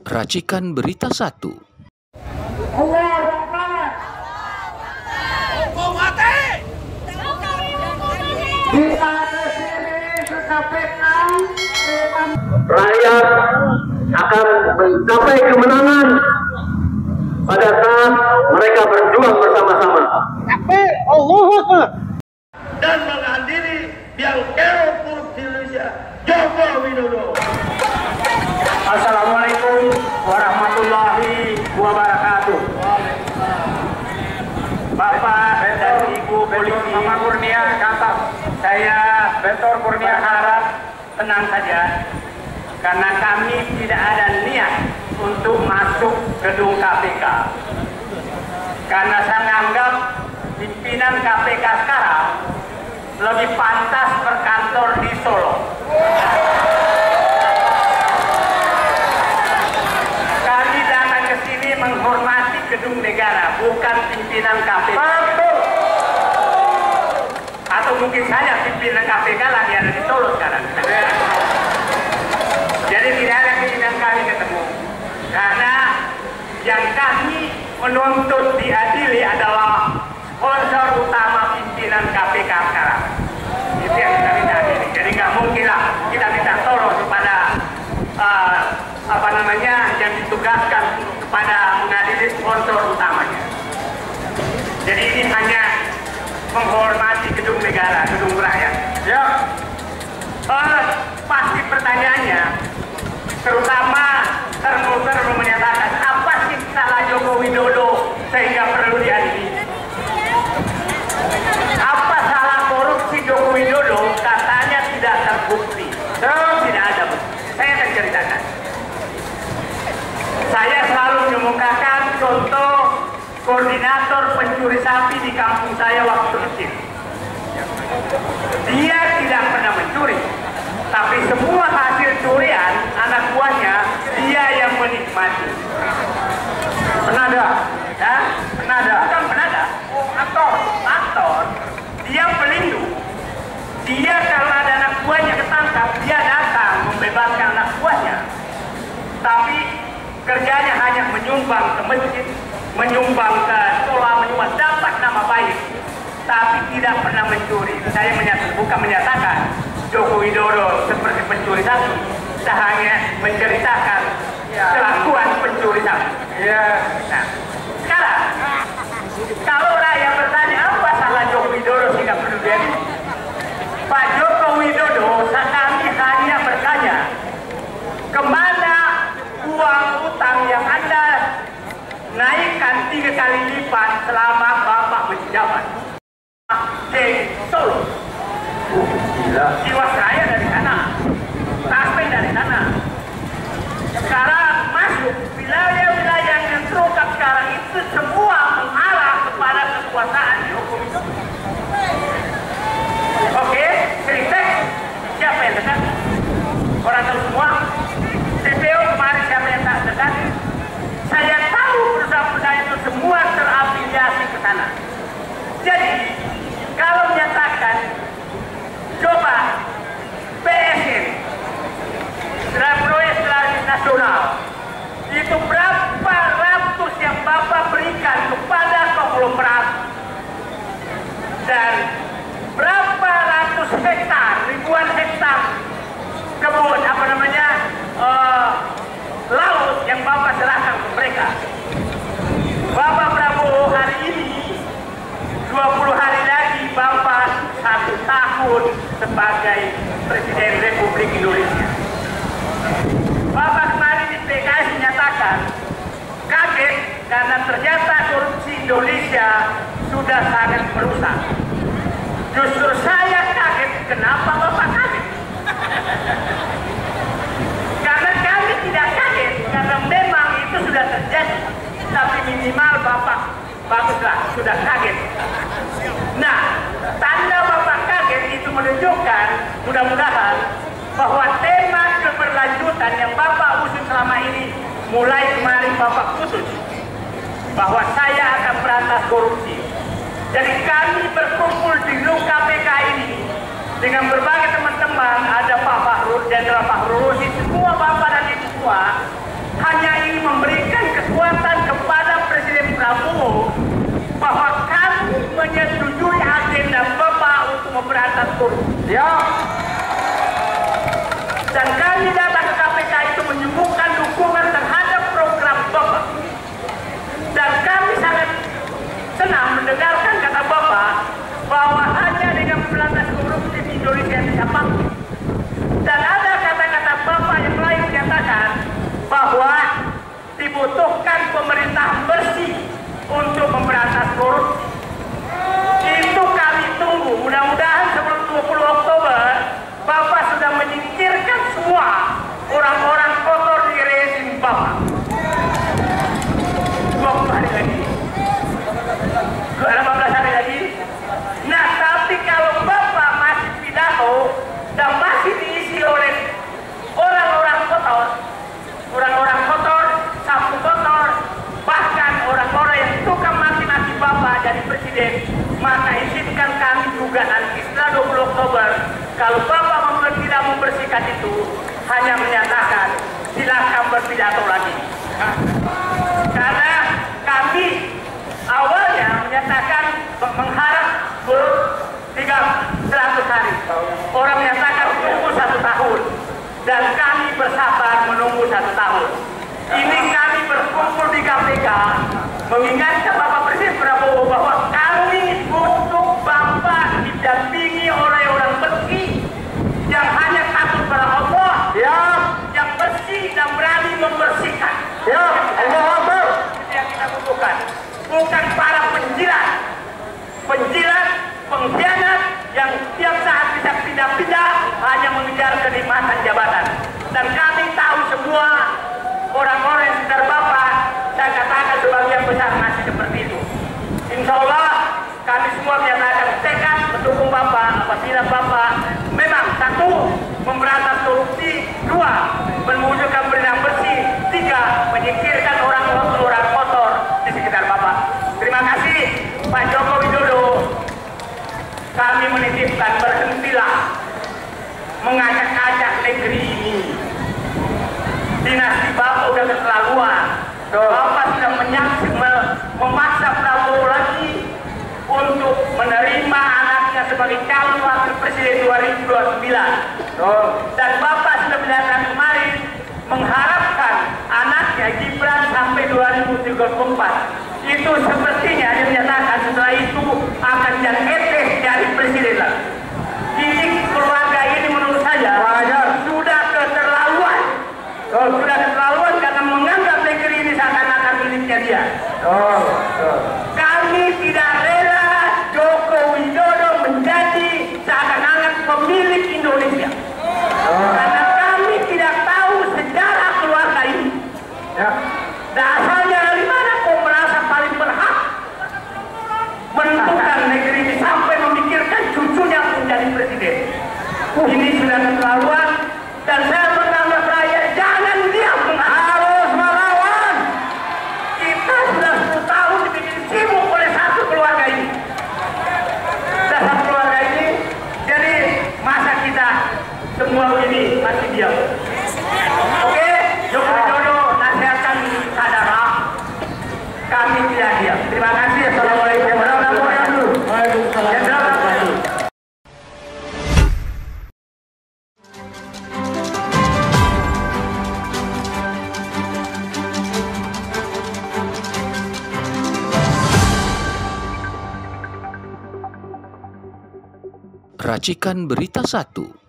Racikan Berita 1. Hukum mati. Kita di sini sudah pegang rakyat akan mencapai kemenangan pada saat mereka berjuang bersama-sama. Dan menghadiri yang korupsi Indonesia, Joko Widodo. Assalamualaikum warahmatullahi wabarakatuh. Bapak dan Ibu Polisi Kurnia Kasab, saya Bentor Kurnia harap tenang saja, karena kami tidak ada niat untuk masuk gedung KPK. Karena saya menganggap pimpinan KPK sekarang lebih pantas berkantor di Solo. Kami datang ke sini menghormati gedung negara, bukan pimpinan KPK. Atau mungkin saja pimpinan KPK lagi ada di Solo sekarang. Jadi tidak ada keinginan kami ketemu, karena yang kami menuntut diadili adalah sponsor utama pimpinan KPK sekarang. Itu yang kita minta adili. Jadi nggak mungkin lah kita minta tolong kepada yang ditugaskan kepada mengadili sponsor utamanya. Jadi ini hanya menghormati gedung negara, gedung rakyat. Ya. Pasti pertanyaannya, terutama termotor menyatakan apa sih salah Joko Widodo sehingga perlu diadili? Apa salah korupsi Joko Widodo? Katanya tidak terbukti. Tidak ada bukti. Saya akan ceritakan. Saya selalu mengemukakan contoh koordinator pencuri sapi di kampung saya waktu kecil. Dia tidak pernah mencuri, tapi semua hasil curian anak buahnya dia yang menikmati. Penada, ya? Penada, bukan penada, aktor. Dia pelindung. Dia kalau ada anak buahnya ketangkap, dia datang membebaskan anak buahnya. Tapi kerjanya hanya menyumbang ke masjid, menyumbang ke sekolah, menyumbang, dapat nama baik, tapi tidak pernah mencuri. Saya bukan menyatakan Joko Widodo seperti pencuri sapi, saya hanya menceritakan kelakuan pencuri sapi. Nah, sekarang kalau rakyat bertanya apa salah Joko Widodo sehingga perlu diadili, Pak Joko Widodo, kami hanya bertanya, kemana uang utang yang Anda naikkan 3 kali lipat selama Bapak menjabat di Solo? Jiwasraya dari sana, Taspen dari sana. Sekarang masuk wilayah-wilayah yang terungkap sekarang itu semua mengarah kepada kekuasaan Jokowi. Oke, kritik siapa yang dekat? Orang tahu semua. CPO kemarin siapa yang tak dekat? Saya tahu perusahaan-perusahaan itu semua terafiliasi ke sana. Jadi kalau menyatakan coba PSN dalam proyek strategis nasional itu berapa ratus yang Bapak berikan kepada konglomerat dan berapa ratus hektar, ribuan hektar kebun laut yang Bapak serahkan ke mereka. Bapak Prabowo hari ini 20 hari lagi Bapak 1 tahun sebagai Presiden Republik Indonesia. Bapak kemarin di PKS menyatakan kaget karena ternyata korupsi Indonesia sudah sangat merusak. Justru saya kaget, kenapa Bapak kaget? Karena kami tidak kaget, karena memang itu sudah terjadi. Tapi minimal Bapak, baguslah, sudah kaget. Nah, tanda Bapak kaget itu menunjukkan, mudah-mudahan, bahwa tema keberlanjutan yang Bapak usut selama ini, mulai kemarin Bapak putus, bahwa saya akan berantas korupsi. Jadi kami berkumpul di gedung KPK ini dengan berbagai teman-teman, ada Pak Fahrul, Jenderal Fahrul Rozi, semua Bapak dan Ibu semua, hanya pemberantasan korupsi. Ya. Dan kami datang ke KPK itu menyuguhkan dukungan terhadap program Bapak. Dan kami sangat senang mendengarkan kata Bapak bahwa hanya dengan pemberantasan korupsi di Indonesia bisa mampu. Dan ada kata-kata Bapak yang lain menyatakan bahwa dibutuhkan pemerintahan bersih untuk memberantas korupsi. Itu kami tunggu. Mudah-mudahan sebelum 20 Oktober Bapak sudah menyingkirkan semua orang-orang kotor di rezim Bapak. 20 hari lagi, 18 hari lagi. Nah, tapi kalau Bapak masih pidato dan masih diisi oleh orang-orang kotor, sapu kotor, bahkan orang-orang yang suka maki-maki Bapak jadi presiden, maka izinkan kami juga nanti setelah 20 Oktober, kalau Bapak tidak membersihkan itu, hanya menyatakan silakan berpidato lagi. Karena kami awalnya menyatakan mengharap 100 hari. Orang menyatakan menunggu 1 tahun. Dan kami bersabar menunggu 1 tahun. Ini kami berkumpul di KPK mengingatkan Bapak Presiden Prabowo bahwa kami butuh Bapak didampingi oleh orang bersih yang hanya takut pada Allah, ya, yang bersih dan berani membersihkan. Ya, Allah Akbar. Yang kita butuhkan, bukan para penjilat, pengkhianat yang setiap saat bisa pindah-pindah hanya mengejar kenikmatan jabatan. Dan kami tahu semua orang-orang yang sekitar Bapak, saya katakan sebagian besar masih seperti itu. Insya Allah kami semua menyatakan tekad mendukung Bapak apabila Bapak memang 1. memberantas korupsi, 2. mewujudkan pemerintahan bersih, 3. menyingkirkan orang-orang kotor di sekitar Bapak. Terima kasih Pak Joko Widodo. Kami menitipkan berhentilah mengajak-ajak negeri ini. Dinasti Bapak udah keterlaluan. Bapak sudah memaksa Prabowo lagi untuk menerima anaknya sebagai calon wakil presiden 2029. Dan Bapak sudah menyatakan kemarin mengharapkan anaknya Gibran sampai 2034. Itu sepertinya dia menyatakan setelah itu akan jadi presiden lagi. Ini keluarga ini menurut saya sudah keterlaluan. Sudah keterlaluan karena menganggap negeri ini seakan-akan miliknya dia. Kami tidak rela Joko Widodo menjadi seakan-akan pemilik Indonesia. Karena kami tidak tahu sejarah keluarga ini. Asalnya dari mana kau merasa paling berhak menentukan negeri ini sampai memikirkan cucunya menjadi presiden. Ini sudah keterlaluan dan saya menganggap rakyat jangan diam, harus melawan. Kita sudah 10 tahun dibikin sibuk oleh satu keluarga ini. Dasar keluarga ini, jadi masa kita semua ini masih diam. Oke, Joko Widodo nasihatkan saudara, kami tidak diam. Terima kasih. Assalamualaikum warahmatullahi wabarakatuh. Racikan Berita 1.